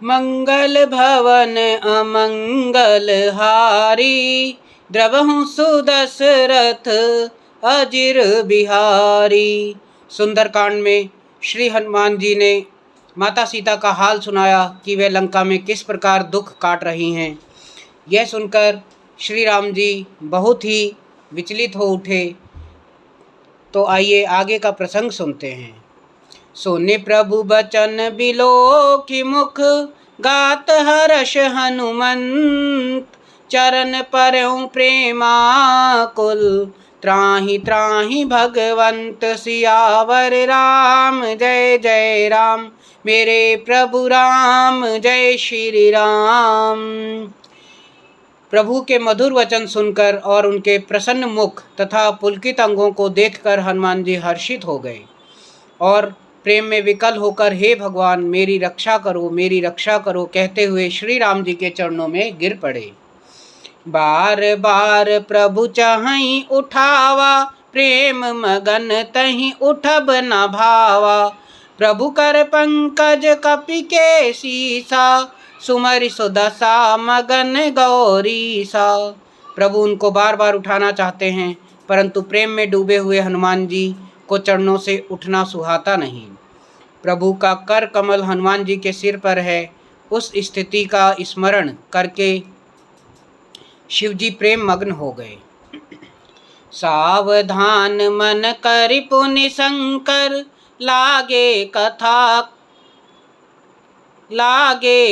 मंगल भवन अमंगल हारी, द्रवहु सुदशरथ अजिर बिहारी। सुंदरकांड में श्री हनुमान जी ने माता सीता का हाल सुनाया कि वे लंका में किस प्रकार दुख काट रही हैं। यह सुनकर श्री राम जी बहुत ही विचलित हो उठे। तो आइए आगे का प्रसंग सुनते हैं। सोने प्रभु बचन बिलो की मुख, गात हर्ष हनुमंत, चरण परऊं प्रेमाकुल, त्राहि त्राहि भगवंत। सियावर राम जय जय राम, मेरे प्रभु राम जय श्री राम। प्रभु के मधुर वचन सुनकर और उनके प्रसन्न मुख तथा पुलकित अंगों को देखकर हनुमान जी हर्षित हो गए और प्रेम में विकल होकर हे भगवान मेरी रक्षा करो, मेरी रक्षा करो कहते हुए श्री राम जी के चरणों में गिर पड़े। बार बार प्रभु चाहई उठावा, प्रेम मगन तहि उठब न भावा। प्रभु कर पंकज कपि के सीसा, सुमरि सुदशा मगन गौरीसा। प्रभु उनको बार बार उठाना चाहते हैं, परंतु प्रेम में डूबे हुए हनुमान जी को चरणों से उठना सुहाता नहीं। प्रभु का कर कमल हनुमान जी के सिर पर है। उस स्थिति का स्मरण करके शिवजी प्रेम मग्न हो गए। सावधान मन करि पुनि शंकर, लागे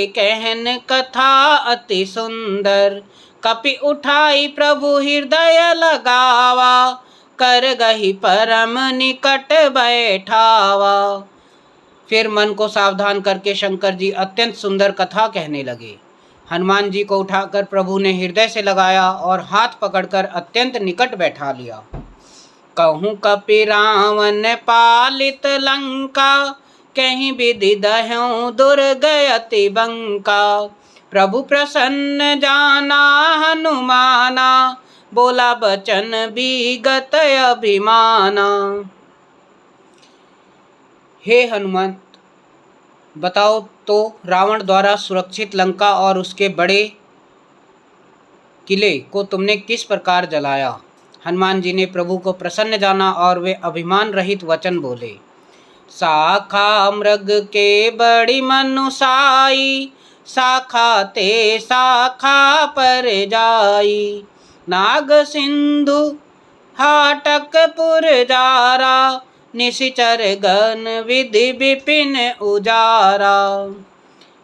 कहन कथा अति सुंदर। कपि उठाई प्रभु हृदय लगावा, कर गही परम निकट बैठावा। फिर मन को सावधान करके शंकर जी अत्यंत सुंदर कथा कहने लगे। हनुमान जी को उठाकर प्रभु ने हृदय से लगाया और हाथ पकड़कर अत्यंत निकट बैठा लिया। कहूँ कपि रावण पालित लंका, कहीं विधि दह्यों दुर्ग अति बंका। प्रभु प्रसन्न जाना हनुमाना, बोला बचन विगत अभिमाना। हे हनुमंत, बताओ तो रावण द्वारा सुरक्षित लंका और उसके बड़े किले को तुमने किस प्रकार जलाया। हनुमान जी ने प्रभु को प्रसन्न जाना और वे अभिमान रहित वचन बोले। शाखा मृग के बड़ी मनुसाई, शाखा ते शाखा पर जाई। नाग सिंधु हाटक पुरजारा, निशिचर गन विधि विपिन उजारा।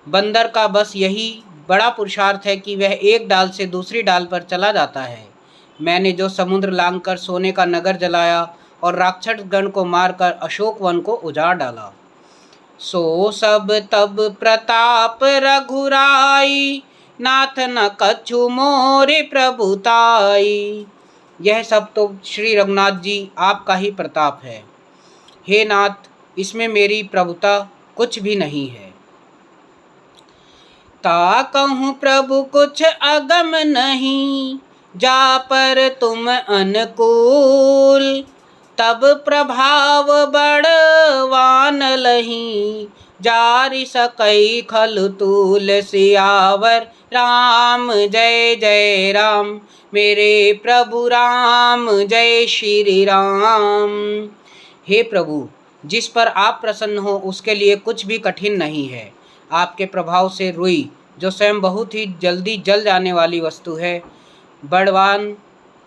बंदर का बस यही बड़ा पुरुषार्थ है कि वह एक डाल से दूसरी डाल पर चला जाता है। मैंने जो समुद्र लांघकर सोने का नगर जलाया और राक्षस गण को मारकर अशोक वन को उजाड़ डाला, सो सब तब प्रताप रघुराई। नाथ न कछु मोरे प्रभुताई। यह सब तो श्री रघुनाथ जी आपका ही प्रताप है। हे नाथ, इसमें मेरी प्रभुता कुछ भी नहीं है। ता कहूँ प्रभु कुछ अगम नहीं, जा पर तुम अनुकूल। तब प्रभाव बड़वान लही, जारि सकई खल तूल। सियावर राम जय जय राम, मेरे प्रभु राम जय श्री राम। हे प्रभु, जिस पर आप प्रसन्न हो उसके लिए कुछ भी कठिन नहीं है। आपके प्रभाव से रुई, जो स्वयं बहुत ही जल्दी जल जाने वाली वस्तु है,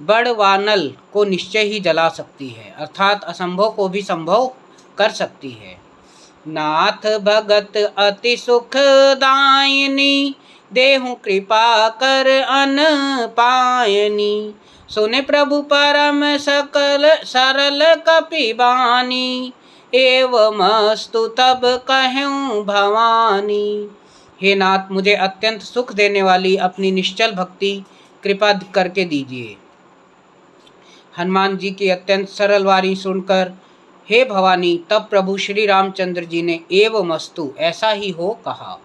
बड़वानल को निश्चय ही जला सकती है, अर्थात असंभव को भी संभव कर सकती है। नाथ भगत अति सुख दायिनी, देहु कृपा कर अन पायनी। सुने प्रभु परम सकल सरल कपिबानी, एवमस्तु तब कहूँ भवानी। हे नाथ, मुझे अत्यंत सुख देने वाली अपनी निश्चल भक्ति कृपा करके दीजिए। हनुमान जी की अत्यंत सरल वाणी सुनकर हे भवानी, तब प्रभु श्री रामचंद्र जी ने एवमस्तु ऐसा ही हो कहा।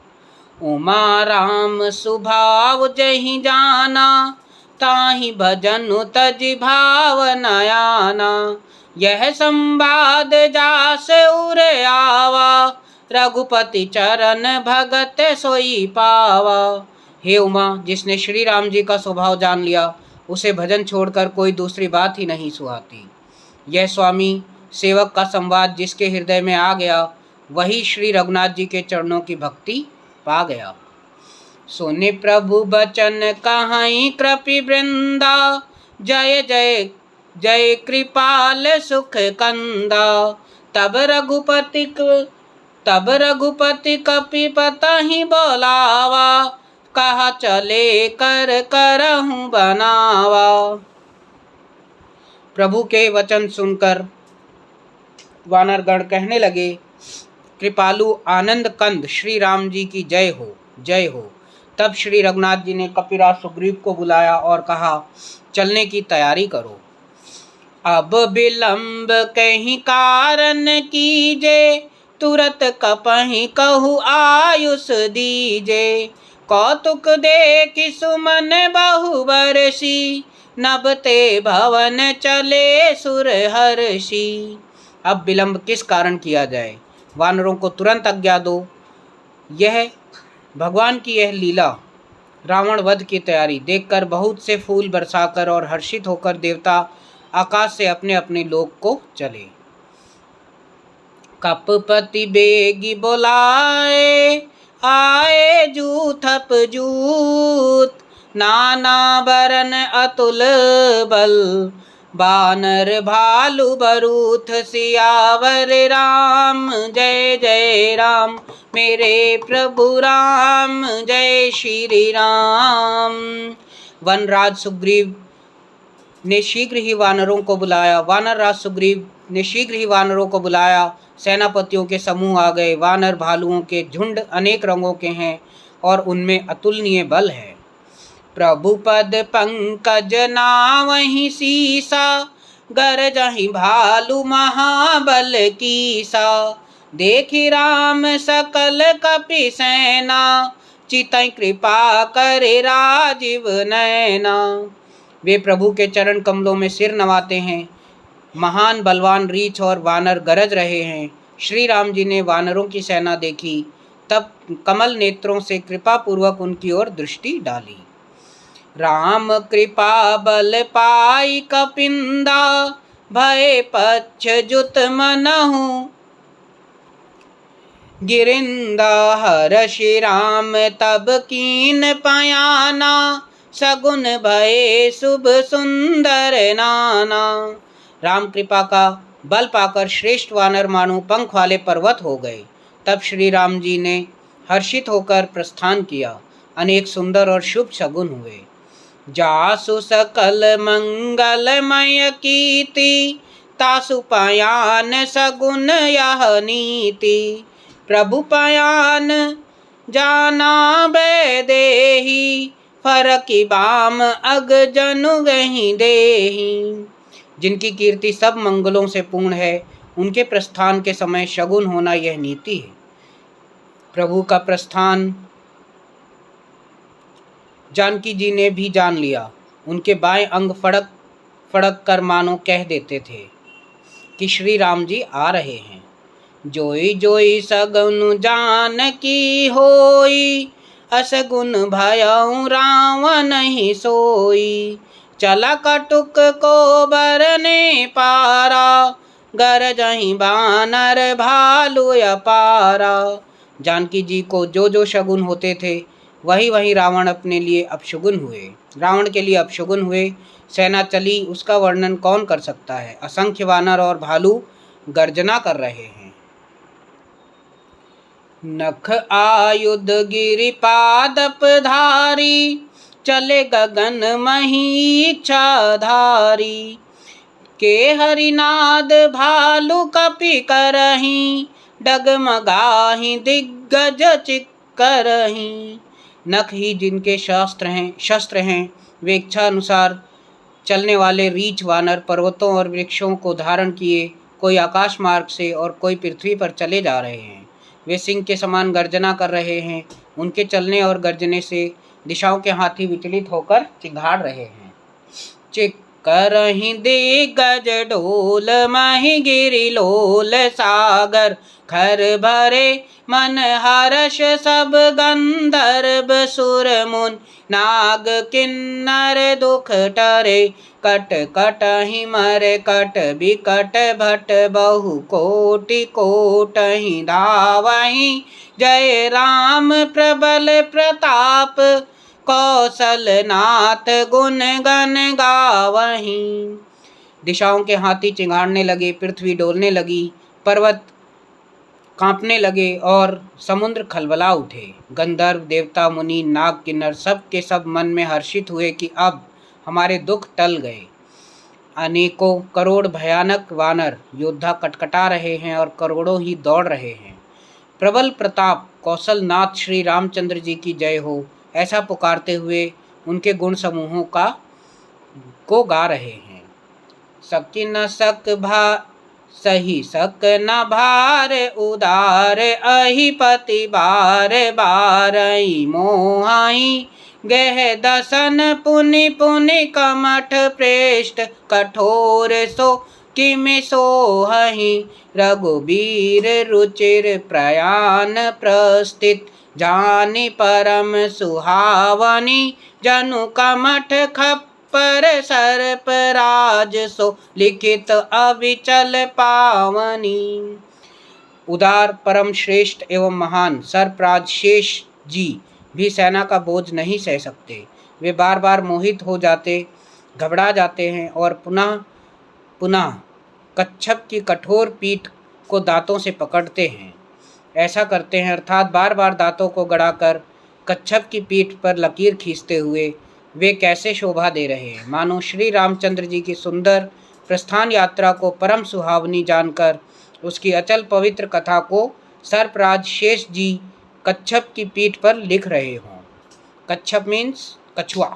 उमा राम सुभाव जहि जाना, ताहि भजनु तजि भाव नयाना। यह संवाद जास उर आवा, रघुपति चरण भगत सोई पावा। हे उमा, जिसने श्री राम जी का स्वभाव जान लिया उसे भजन छोड़कर कोई दूसरी बात ही नहीं सुहाती। यह स्वामी सेवक का संवाद जिसके हृदय में आ गया वही श्री रघुनाथ जी के चरणों की भक्ति पा गया। सुने प्रभु बचन कहाई कृपि वृंदा, जय जय जय कृपाल सुख कंदा। तब रघुपति कपिपतहि बोलावा, कहा चले कर करहूँ बनावा। प्रभु के वचन सुनकर वानरगण कहने लगे, कृपालु आनंद कंद श्री राम जी की जय हो, जय हो। तब श्री रघुनाथ जी ने कपिराज सुग्रीव को बुलाया और कहा, चलने की तैयारी करो। अब विलंब कहीं कारण कीजे, तुरत कपहि कहु आयुष दीजे। कौतुक देखि सुमन बहु बरसी, नभते भवन चले सुर हर्षि। अब विलंब किस कारण किया जाए, वानरों को तुरंत आज्ञा दो। यह भगवान की यह लीला रावण वध की तैयारी देखकर बहुत से फूल बरसाकर और हर्षित होकर देवता आकाश से अपने अपने लोक को चले। कपपति बेगी बोलाए, आए जूथप जूत। नाना बरन अतुल बल, बानर भालू बरूथ। सियावर राम जय जय राम, मेरे प्रभु राम जय श्री राम। वनराज सुग्रीव ने शीघ्र ही वानरों को बुलाया। वानरराज सुग्रीव ने शीघ्र ही वानरों को बुलाया। सेनापतियों के समूह आ गए। वानर भालुओं के झुंड अनेक रंगों के हैं और उनमें अतुलनीय बल है। प्रभु पद पंकज नावहि सीसा, गरजहि भालु महाबल कीसा। देखि राम सकल कपि सेना, चितई कृपा करे राजीव नैना। वे प्रभु के चरण कमलों में सिर नवाते हैं। महान बलवान रीछ और वानर गरज रहे हैं। श्री राम जी ने वानरों की सेना देखी, तब कमल नेत्रों से कृपा पूर्वक उनकी ओर दृष्टि डाली। राम कृपा बल पाई कपिंदा, भय पक्ष जुत मनहु गिरिंदा। हर्षि राम तब कीन पयाना, सगुन भये शुभ सुंदर नाना। राम कृपा का बल पाकर श्रेष्ठ वानर मानो पंख वाले पर्वत हो गए। तब श्री राम जी ने हर्षित होकर प्रस्थान किया। अनेक सुंदर और शुभ शगुन हुए। जासु सकल मंगलमय कीर्ति, तासु पयान सगुन यह नीति। प्रभु पयान जाना बैदेही, फरकी बाम अग जनु गहि देही। जिनकी कीर्ति सब मंगलों से पूर्ण है, उनके प्रस्थान के समय शगुन होना यह नीति है। प्रभु का प्रस्थान जानकी जी ने भी जान लिया। उनके बाएं अंग फड़क फड़क कर मानो कह देते थे कि श्री राम जी आ रहे हैं। जोई जोई सगुन जानकी होई, असगुन भयउ रावण ही सोई। चला कटुक को बरने पारा, गरजहि बानर भालू अपारा। जानकी जी को जो जो शगुन होते थे वही वही रावण अपने लिए अपशगुन हुए, रावण के लिए अपशगुन हुए। सेना चली, उसका वर्णन कौन कर सकता है। असंख्य वानर और भालू गर्जना कर रहे हैं। नख आयुध गिरिपादप धारी, चले गगन मही इच्छाधारी। के हरिनाद भालू कपि करही, डगमगाही दिग्गज चिक्करही। नख ही जिनके शस्त्र हैं वे इच्छा अनुसार चलने वाले रीछ वानर पर्वतों और वृक्षों को धारण किए कोई आकाश मार्ग से और कोई पृथ्वी पर चले जा रहे हैं। वे सिंह के समान गर्जना कर रहे हैं। उनके चलने और गर्जने से दिशाओं के हाथी विचलित होकर चिंघाड़ रहे हैं। करहि दिग्गज ढोल महि गिरि लोल सागर खर भरे मन हर्ष सब गंधर्व सुर मुन नाग किन्नर दुख टरे कट कटहि मर कट बिकट भट बहु कोटि कोटहि धावहि जय राम प्रबल प्रताप कौशलनाथ गुण गण गावहीं। दिशाओं के हाथी चिंगाड़ने लगे, पृथ्वी डोलने लगी, पर्वत कांपने लगे और समुद्र खलबला उठे। गंधर्व देवता मुनि नाग किन्नर सब के सब मन में हर्षित हुए कि अब हमारे दुख टल गए। अनेकों करोड़ भयानक वानर योद्धा कटकटा रहे हैं और करोड़ों ही दौड़ रहे हैं। प्रबल प्रताप कौशलनाथ श्री रामचंद्र जी की जय हो, ऐसा पुकारते हुए उनके गुण समूहों को गा रहे हैं। सकी न सक भा सही सक न भार उदार अहिपति बार बारई मोहाई गह दसन पुनि पुनि कमठ प्रेष्ठ कठोर सो किमि सोहहि रघुबीर रुचिर प्रयाण प्रस्थित जानि परम सुहावनी जनु कमठ खप्पर सर्प राज सो लिखित अविचल पावनी। उदार परम श्रेष्ठ एवं महान सर्पराज शेष जी भी सेना का बोझ नहीं सह सकते। वे बार बार मोहित हो जाते, घबरा जाते हैं और पुनः पुनः कच्छप की कठोर पीठ को दांतों से पकड़ते हैं। ऐसा करते हैं अर्थात बार बार दांतों को गड़ाकर कच्छप की पीठ पर लकीर खींचते हुए वे कैसे शोभा दे रहे हैं, मानो श्री रामचंद्र जी की सुंदर प्रस्थान यात्रा को परम सुहावनी जानकर उसकी अचल पवित्र कथा को सर्पराज शेष जी कच्छप की पीठ पर लिख रहे हों। कच्छप मीन्स कछुआ।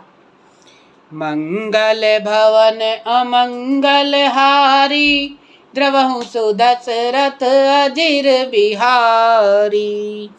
मंगल भवन अमंगल हारी द्रवहु सुदशरथ अजिर बिहारी।